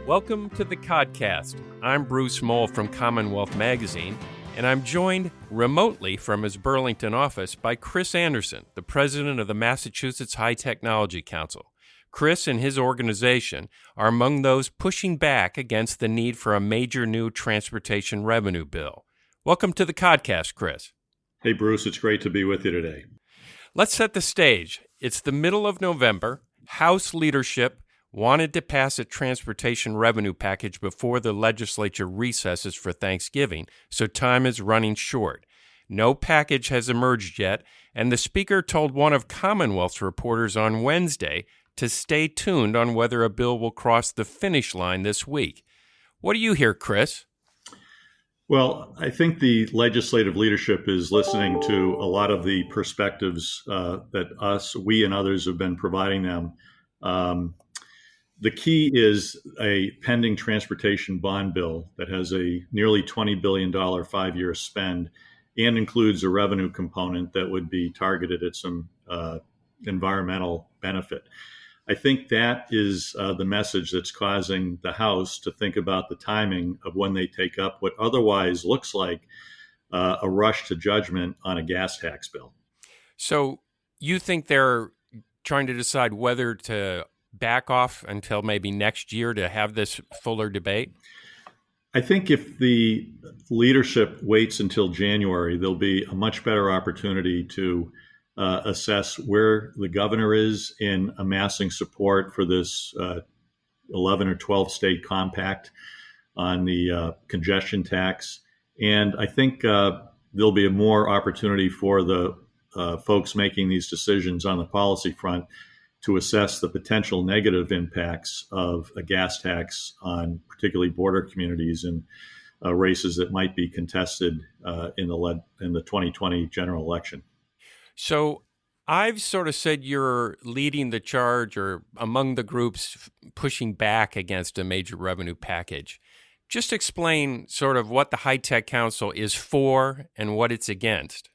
Welcome to the Codcast. I'm Bruce Moll from CommonWealth Magazine, and I'm joined remotely from his Burlington office by Chris Anderson, the president of the Massachusetts High Technology Council. Chris and his organization are among those pushing back against the need for a major new transportation revenue bill. Welcome to the Codcast, Chris. Hey, Bruce, it's great to be with you today. Let's set the stage. It's the middle of November. House leadership wanted to pass a transportation revenue package before the legislature recesses for Thanksgiving, so time is running short. No package has emerged yet, and the Speaker told one of CommonWealth's reporters on Wednesday to stay tuned on whether a bill will cross the finish line this week. What do you hear, Chris? Well, I think the legislative leadership is listening to a lot of the perspectives that we and others have been providing them. The key is a pending transportation bond bill that has a nearly $20 billion 5-year spend and includes a revenue component that would be targeted at some environmental benefit. I think that is the message that's causing the House to think about the timing of when they take up what otherwise looks like a rush to judgment on a gas tax bill. So you think they're trying to decide whether to back off until maybe next year to have this fuller debate? I think if the leadership waits until January, there'll be a much better opportunity to assess where the governor is in amassing support for this 11 or 12 state compact on the congestion tax. And I think there'll be a more opportunity for the folks making these decisions on the policy front to assess the potential negative impacts of a gas tax on particularly border communities and races that might be contested in the 2020 general election. So I've sort of said you're leading the charge or among the groups pushing back against a major revenue package. Just explain sort of what the High Tech Council is for and what it's against.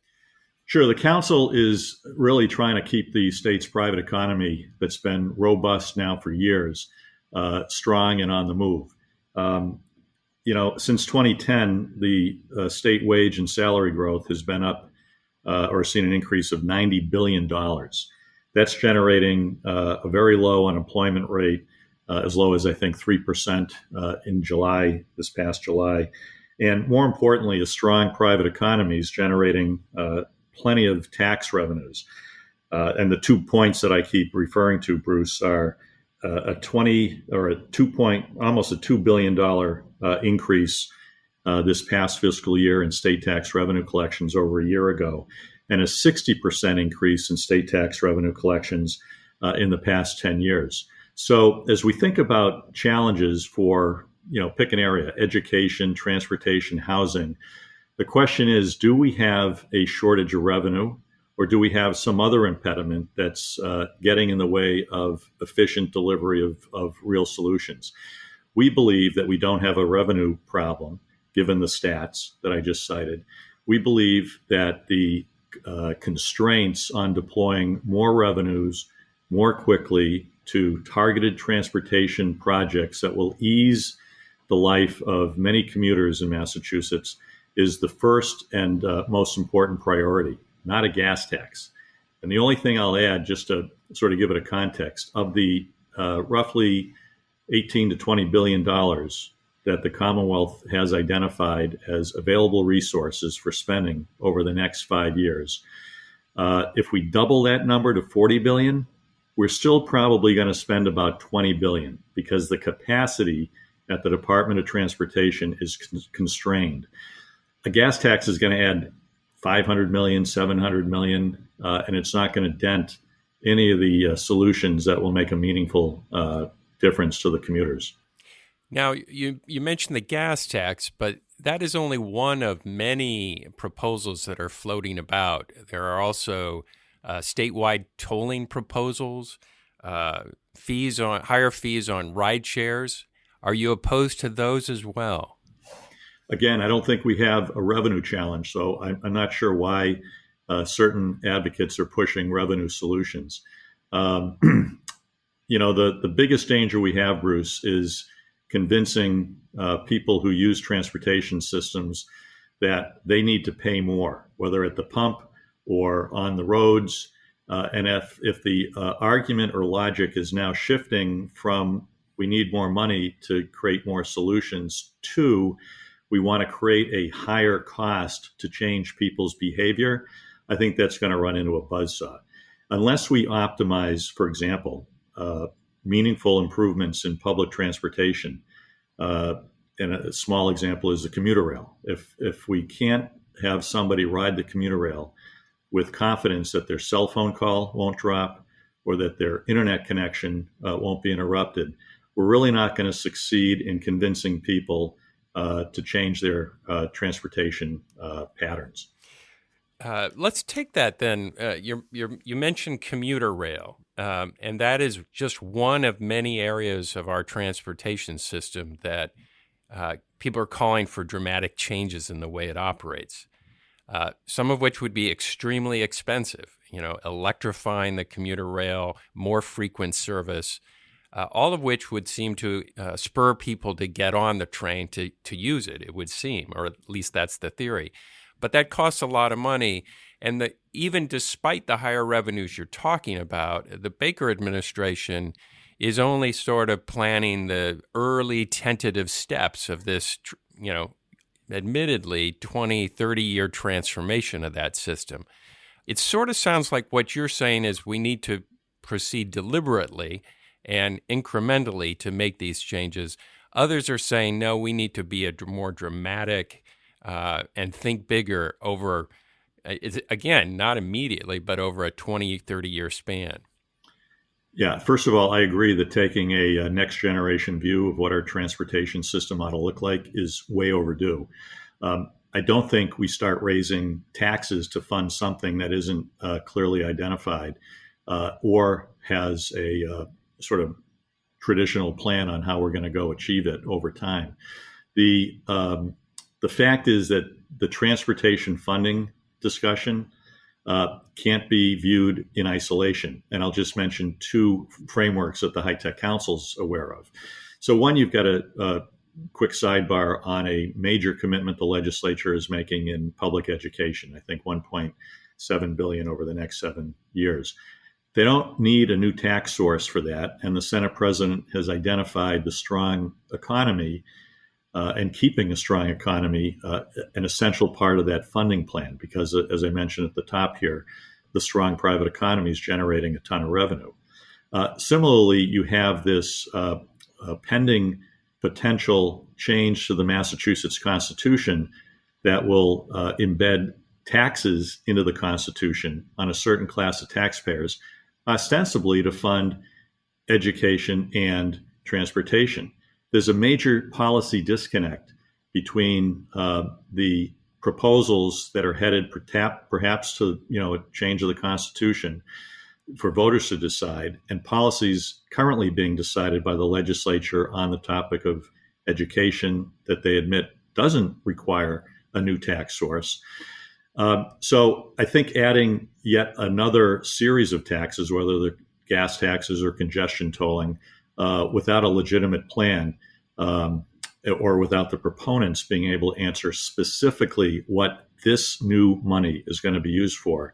Sure. The council is really trying to keep the state's private economy that's been robust now for years, strong and on the move. Since 2010, the state wage and salary growth has been up or seen an increase of $90 billion. That's generating a very low unemployment rate, as low as I think 3% in this past July. And more importantly, a strong private economy is generating plenty of tax revenues. And the 2 points that I keep referring to, Bruce, are almost a $2 billion increase this past fiscal year in state tax revenue collections over a year ago, and a 60% increase in state tax revenue collections in the past 10 years. So as we think about challenges for, pick an area, education, transportation, housing, the question is, do we have a shortage of revenue, or do we have some other impediment that's getting in the way of efficient delivery of real solutions? We believe that we don't have a revenue problem, given the stats that I just cited. We believe that the constraints on deploying more revenues more quickly to targeted transportation projects that will ease the life of many commuters in Massachusetts is the first and most important priority, not a gas tax. And the only thing I'll add, just to sort of give it a context, of the roughly $18 to $20 billion that the Commonwealth has identified as available resources for spending over the next 5 years, if we double that number to $40 billion, we're still probably going to spend about $20 billion because the capacity at the Department of Transportation is constrained. A gas tax is going to add $500 million, $700 million, and it's not going to dent any of the solutions that will make a meaningful difference to the commuters. Now, you mentioned the gas tax, but that is only one of many proposals that are floating about. There are also statewide tolling proposals, higher fees on ride shares. Are you opposed to those as well? Again, I don't think we have a revenue challenge, so I'm not sure why certain advocates are pushing revenue solutions. The biggest danger we have, Bruce, is convincing people who use transportation systems that they need to pay more, whether at the pump or on the roads. And if the argument or logic is now shifting from we need more money to create more solutions to we want to create a higher cost to change people's behavior, I think that's going to run into a buzzsaw. Unless we optimize, for example, meaningful improvements in public transportation, and a small example is the commuter rail. If we can't have somebody ride the commuter rail with confidence that their cell phone call won't drop or that their internet connection won't be interrupted, we're really not going to succeed in convincing people to change their transportation patterns. Let's take that then. You mentioned commuter rail, and that is just one of many areas of our transportation system that people are calling for dramatic changes in the way it operates. Some of which would be extremely expensive, electrifying the commuter rail, more frequent service, all of which would seem to spur people to get on the train to use it, it would seem, or at least that's the theory. But that costs a lot of money, and even despite the higher revenues you're talking about, the Baker administration is only sort of planning the early tentative steps of this, admittedly 20, 30-year transformation of that system. It sort of sounds like what you're saying is we need to proceed deliberately and incrementally to make these changes. Others are saying, no, we need to be more dramatic and think bigger over, again, not immediately, but over a 20, 30-year span. Yeah, first of all, I agree that taking a next generation view of what our transportation system ought to look like is way overdue. I don't think we start raising taxes to fund something that isn't clearly identified or has a sort of traditional plan on how we're going to go achieve it over time. The fact is that the transportation funding discussion can't be viewed in isolation. And I'll just mention two frameworks that the High Tech Council's aware of. So one, you've got a quick sidebar on a major commitment the legislature is making in public education. I think $1.7 billion over the next 7 years. They don't need a new tax source for that. And the Senate president has identified the strong economy and keeping a strong economy an essential part of that funding plan, because as I mentioned at the top here, the strong private economy is generating a ton of revenue. Similarly, you have this pending potential change to the Massachusetts Constitution that will embed taxes into the Constitution on a certain class of taxpayers, ostensibly to fund education and transportation. There's a major policy disconnect between the proposals that are headed perhaps to a change of the Constitution for voters to decide, and policies currently being decided by the legislature on the topic of education that they admit doesn't require a new tax source. So I think adding yet another series of taxes, whether they're gas taxes or congestion tolling, without a legitimate plan or without the proponents being able to answer specifically what this new money is going to be used for,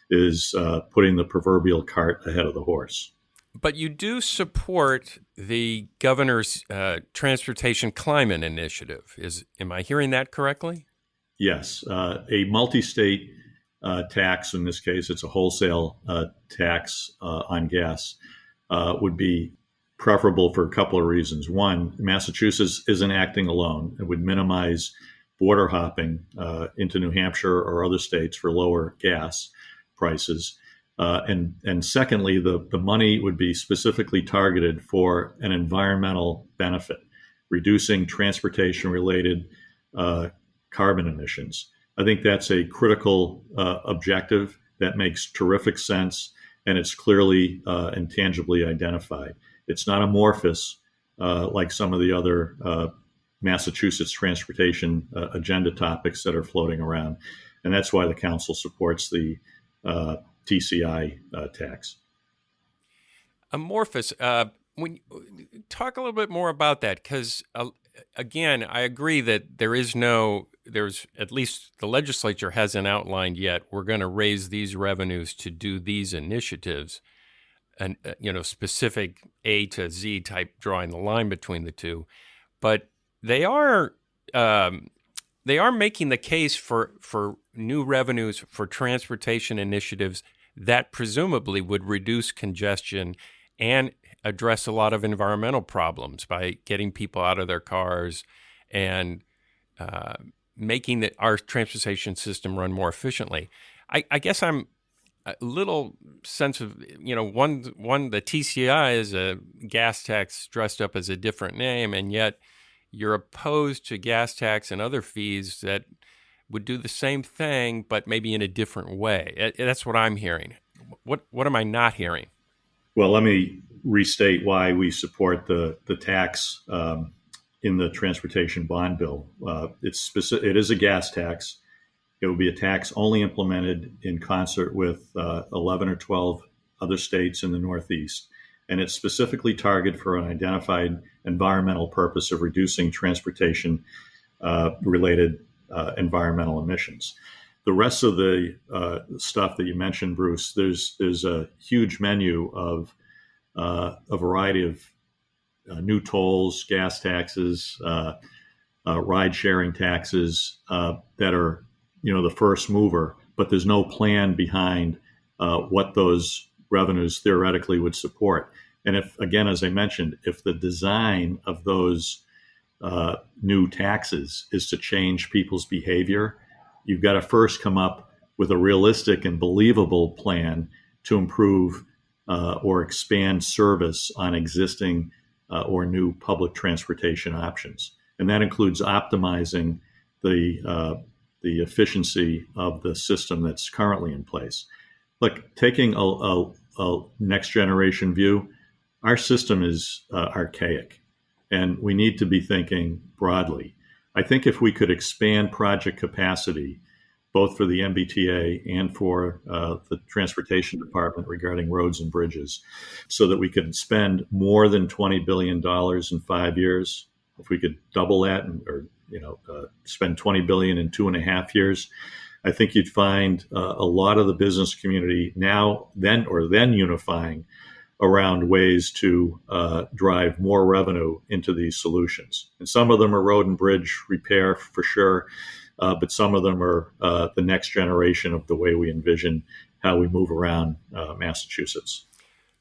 is putting the proverbial cart ahead of the horse. But you do support the governor's transportation climate initiative. Am I hearing that correctly? Yes. A multi-state tax, in this case, it's a wholesale tax on gas, would be preferable for a couple of reasons. One, Massachusetts isn't acting alone. It would minimize border hopping into New Hampshire or other states for lower gas prices. And secondly, the money would be specifically targeted for an environmental benefit, reducing transportation-related carbon emissions. I think that's a critical objective that makes terrific sense, and it's clearly and tangibly identified. It's not amorphous like some of the other Massachusetts transportation agenda topics that are floating around. And that's why the council supports the TCI tax. Amorphous. talk a little bit more about that, because again, I agree that there's at least the legislature hasn't outlined yet, we're going to raise these revenues to do these initiatives, and specific A to Z type, drawing the line between the two. But they are making the case for new revenues for transportation initiatives that presumably would reduce congestion and address a lot of environmental problems by getting people out of their cars and making our transportation system run more efficiently. I guess I'm a little sense of, one, the TCI is a gas tax dressed up as a different name, and yet you're opposed to gas tax and other fees that would do the same thing, but maybe in a different way. That's what I'm hearing. What am I not hearing? Well, let me restate why we support the tax in the transportation bond bill. It is a gas tax. It will be a tax only implemented in concert with 11 or 12 other states in the Northeast. And it's specifically targeted for an identified environmental purpose of reducing transportation related environmental emissions. The rest of the stuff that you mentioned, Bruce, there's a huge menu of a variety of new tolls, gas taxes, ride sharing taxes that are the first mover, but there's no plan behind what those revenues theoretically would support. And if, again, as I mentioned, if the design of those new taxes is to change people's behavior, you've got to first come up with a realistic and believable plan to improve or expand service on existing or new public transportation options. And that includes optimizing the efficiency of the system that's currently in place. Look, taking a next generation view, our system is archaic, and we need to be thinking broadly. I think if we could expand project capacity, both for the MBTA and for the Transportation Department regarding roads and bridges, so that we could spend more than $20 billion in 5 years, if we could double that or spend $20 billion in 2.5 years, I think you'd find a lot of the business community then unifying around ways to drive more revenue into these solutions. And some of them are road and bridge repair for sure, but some of them are the next generation of the way we envision how we move around Massachusetts.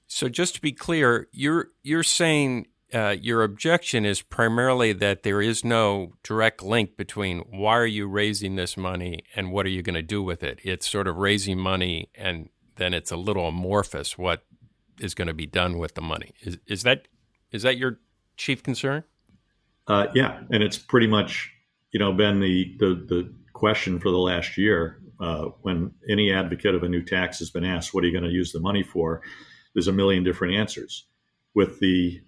So just to be clear, you're saying your objection is primarily that there is no direct link between why are you raising this money and what are you going to do with it. It's sort of raising money, and then it's a little amorphous what is going to be done with the money. Is that your chief concern? Yeah, and it's pretty much been the question for the last year. When any advocate of a new tax has been asked, what are you going to use the money for? There's a million different answers. With the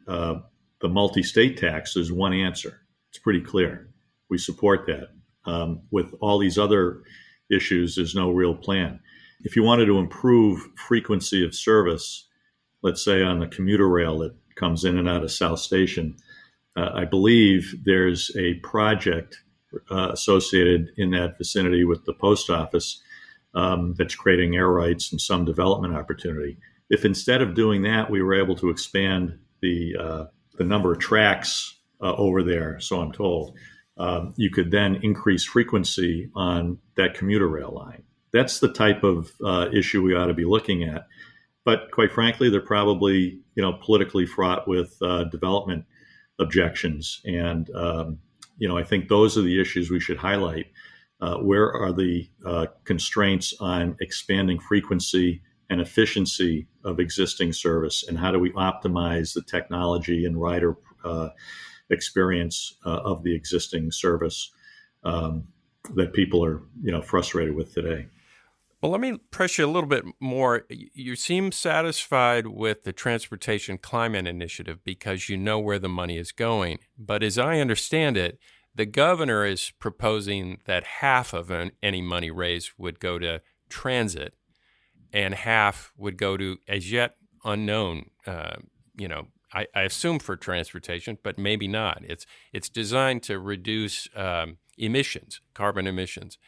multi-state tax, there's one answer. It's pretty clear. We support that. With all these other issues, there's no real plan. If you wanted to improve frequency of service, let's say on the commuter rail that comes in and out of South Station, I believe there's a project associated in that vicinity with the post office that's creating air rights and some development opportunity. If instead of doing that, we were able to expand the number of tracks over there, so I'm told, you could then increase frequency on that commuter rail line. That's the type of issue we ought to be looking at. But quite frankly, they're probably politically fraught with development objections. And I think those are the issues we should highlight. Where are the constraints on expanding frequency and efficiency of existing service, and how do we optimize the technology and rider experience of the existing service that people are frustrated with today? Well, let me press you a little bit more. You seem satisfied with the Transportation Climate Initiative because you know where the money is going. But as I understand it, the governor is proposing that half of any money raised would go to transit and half would go to as yet unknown, I assume for transportation, but maybe not. It's designed to reduce emissions, carbon emissions.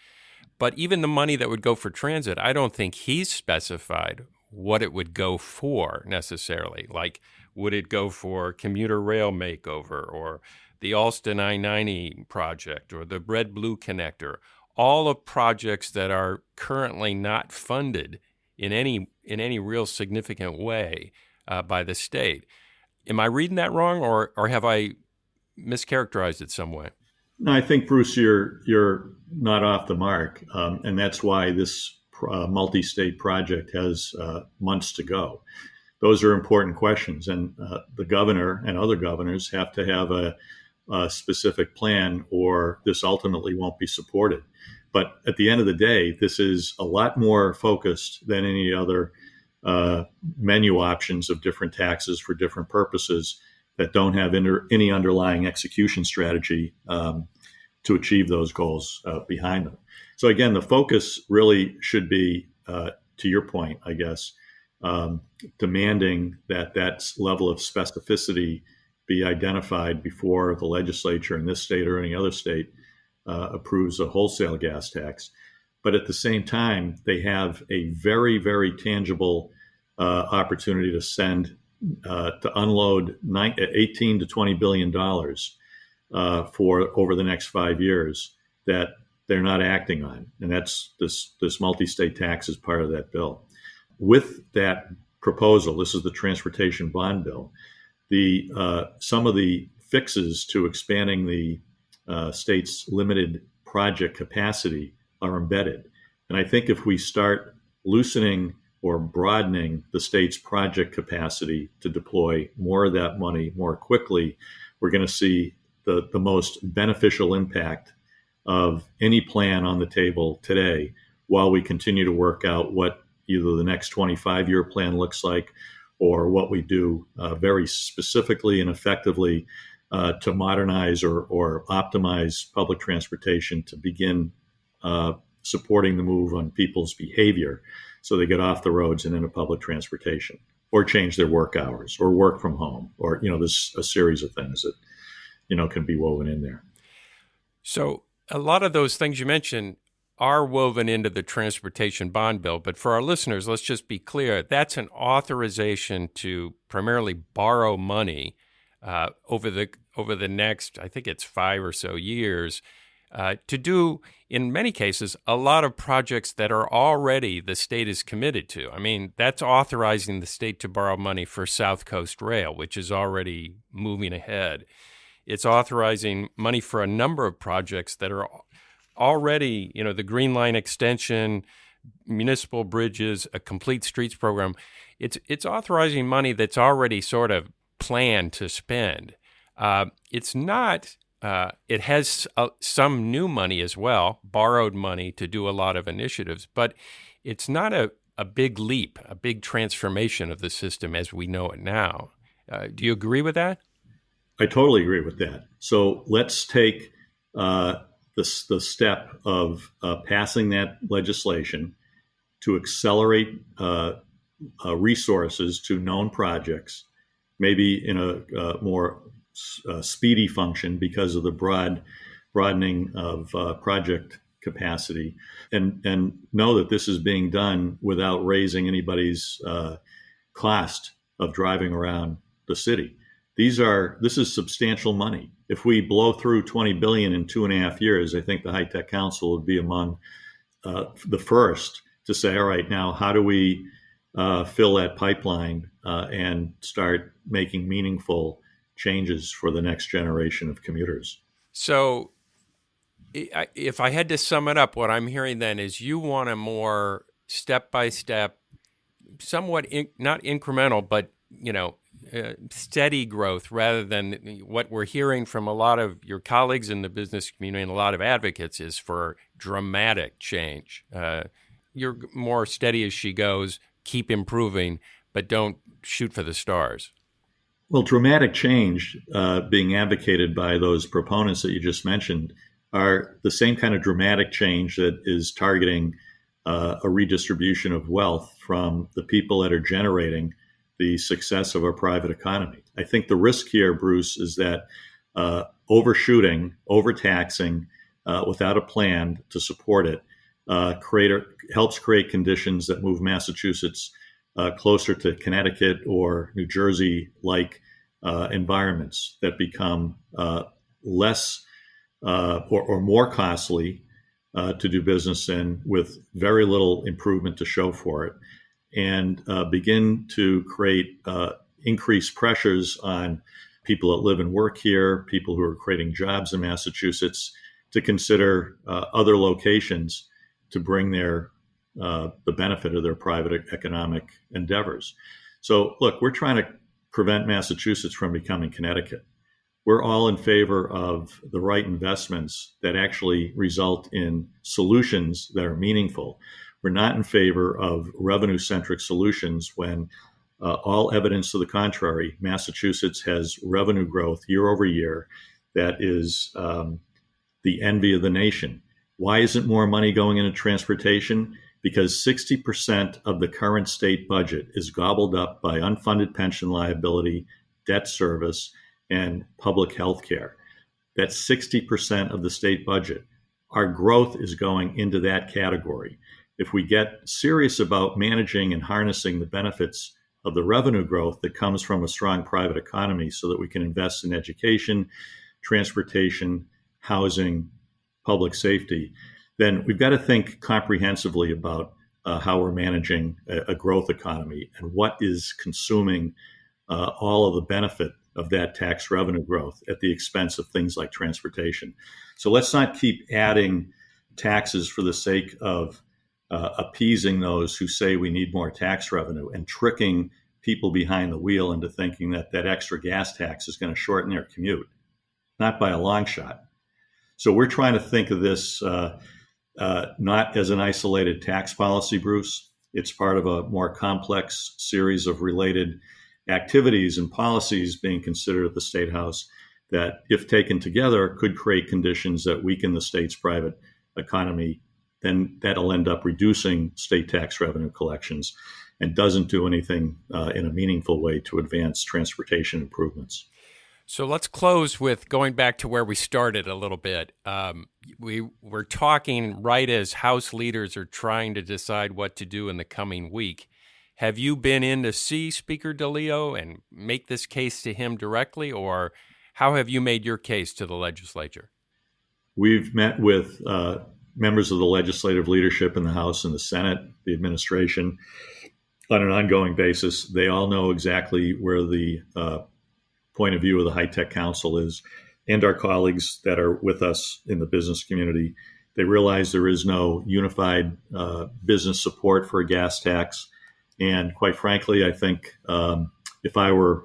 But even the money that would go for transit, I don't think he's specified what it would go for necessarily. Like, would it go for commuter rail makeover or the Alston I-90 project or the Red Blue Connector? All of projects that are currently not funded in any real significant way by the state. Am I reading that wrong, or have I mischaracterized it some way? No, I think, Bruce, you're not off the mark, and that's why this multi-state project has months to go. Those are important questions, and the governor and other governors have to have a specific plan, or this ultimately won't be supported. But at the end of the day, this is a lot more focused than any other menu options of different taxes for different purposes that don't have any underlying execution strategy to achieve those goals behind them. So again, the focus really should be, to your point, I guess, demanding that level of specificity be identified before the legislature in this state or any other state approves a wholesale gas tax. But at the same time, they have a very, very tangible opportunity to unload 18 to $20 billion for over the next 5 years that they're not acting on. And that's this multi-state tax is part of that bill. With that proposal, this is the transportation bond bill, some of the fixes to expanding the state's limited project capacity are embedded. And I think if we start loosening or broadening the state's project capacity to deploy more of that money more quickly, we're going to see the most beneficial impact of any plan on the table today, while we continue to work out what either the next 25-year plan looks like, or what we do very specifically and effectively to modernize or optimize public transportation to begin supporting the move on people's behavior so they get off the roads and into public transportation, or change their work hours, or work from home, or there's a series of things that can be woven in there. So a lot of those things you mentioned are woven into the transportation bond bill. But for our listeners, let's just be clear. That's an authorization to primarily borrow money over the next, I think it's 5 or so years, to do, in many cases, a lot of projects that are already the state is committed to. I mean, that's authorizing the state to borrow money for South Coast Rail, which is already moving ahead. It's authorizing money for a number of projects that are already, the Green Line extension, municipal bridges, a complete streets program. It's authorizing money that's already sort of planned to spend. It's not. It has some new money as well, borrowed money to do a lot of initiatives, but it's not a big leap, a big transformation of the system as we know it now. Do you agree with that? I totally agree with that. So let's take the step of passing that legislation to accelerate resources to known projects, maybe in a more speedy function because of the broadening of project capacity, and know that this is being done without raising anybody's cost of driving around the city. This is substantial money. If we blow through $20 billion in 2.5 years, I think the High Tech Council would be among the first to say, all right, now how do we fill that pipeline and start making meaningful changes for the next generation of commuters? So if I had to sum it up, what I'm hearing then is you want a more step-by-step, somewhat not incremental, but steady growth, rather than what we're hearing from a lot of your colleagues in the business community and a lot of advocates is for dramatic change. You're more steady as she goes, keep improving, but don't shoot for the stars. Well, dramatic change being advocated by those proponents that you just mentioned are the same kind of dramatic change that is targeting a redistribution of wealth from the people that are generating the success of our private economy. I think the risk here, Bruce, is that overshooting, overtaxing without a plan to support it helps create conditions that move Massachusetts closer to Connecticut or New Jersey-like environments that become less or more costly to do business in, with very little improvement to show for it, and begin to create increased pressures on people that live and work here, people who are creating jobs in Massachusetts, to consider other locations to bring the benefit of their private economic endeavors. So, look, we're trying to prevent Massachusetts from becoming Connecticut. We're all in favor of the right investments that actually result in solutions that are meaningful. We're not in favor of revenue-centric solutions when all evidence to the contrary, Massachusetts has revenue growth year over year that is the envy of the nation. Why isn't more money going into transportation? Because 60% of the current state budget is gobbled up by unfunded pension liability, debt service, and public health care. That's 60% of the state budget. Our growth is going into that category. If we get serious about managing and harnessing the benefits of the revenue growth that comes from a strong private economy so that we can invest in education, transportation, housing, public safety, then we've got to think comprehensively about how we're managing a growth economy and what is consuming all of the benefit of that tax revenue growth at the expense of things like transportation. So let's not keep adding taxes for the sake of appeasing those who say we need more tax revenue and tricking people behind the wheel into thinking that that extra gas tax is going to shorten their commute. Not by a long shot. So we're trying to think of this not as an isolated tax policy, Bruce. It's part of a more complex series of related activities and policies being considered at the State House that, if taken together, could create conditions that weaken the state's private economy. Then that'll end up reducing state tax revenue collections and doesn't do anything in a meaningful way to advance transportation improvements. So let's close with going back to where we started a little bit. We're talking right as House leaders are trying to decide what to do in the coming week. Have you been in to see Speaker DeLeo and make this case to him directly, or how have you made your case to the legislature? We've met with members of the legislative leadership in the House and the Senate, the administration, on an ongoing basis. They all know exactly where the point of view of the High Tech Council is, and our colleagues that are with us in the business community. They realize there is no unified business support for a gas tax. And quite frankly, I think if I were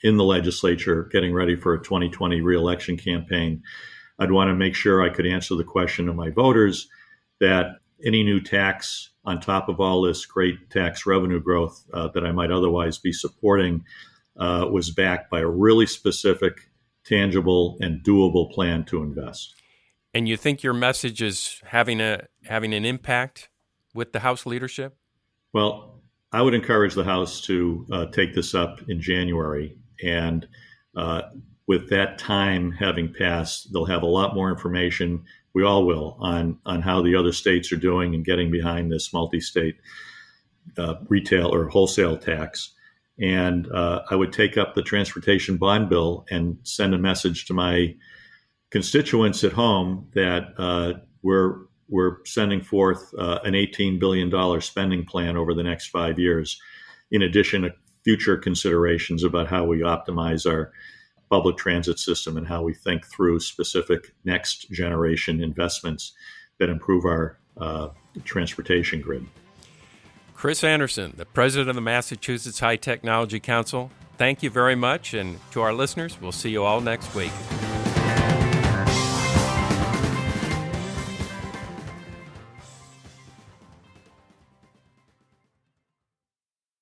in the legislature getting ready for a 2020 reelection campaign, I'd want to make sure I could answer the question of my voters that any new tax on top of all this great tax revenue growth that I might otherwise be supporting was backed by a really specific, tangible, and doable plan to invest. And you think your message is having an impact with the House leadership? Well, I would encourage the House to take this up in January. And with that time having passed, they'll have a lot more information. We all will on how the other states are doing and getting behind this multi-state retail or wholesale tax. And I would take up the transportation bond bill and send a message to my constituents at home that we're sending forth an $18 billion spending plan over the next 5 years, in addition to future considerations about how we optimize our public transit system and how we think through specific next generation investments that improve our transportation grid. Chris Anderson, the president of the Massachusetts High Technology Council, thank you very much. And to our listeners, we'll see you all next week.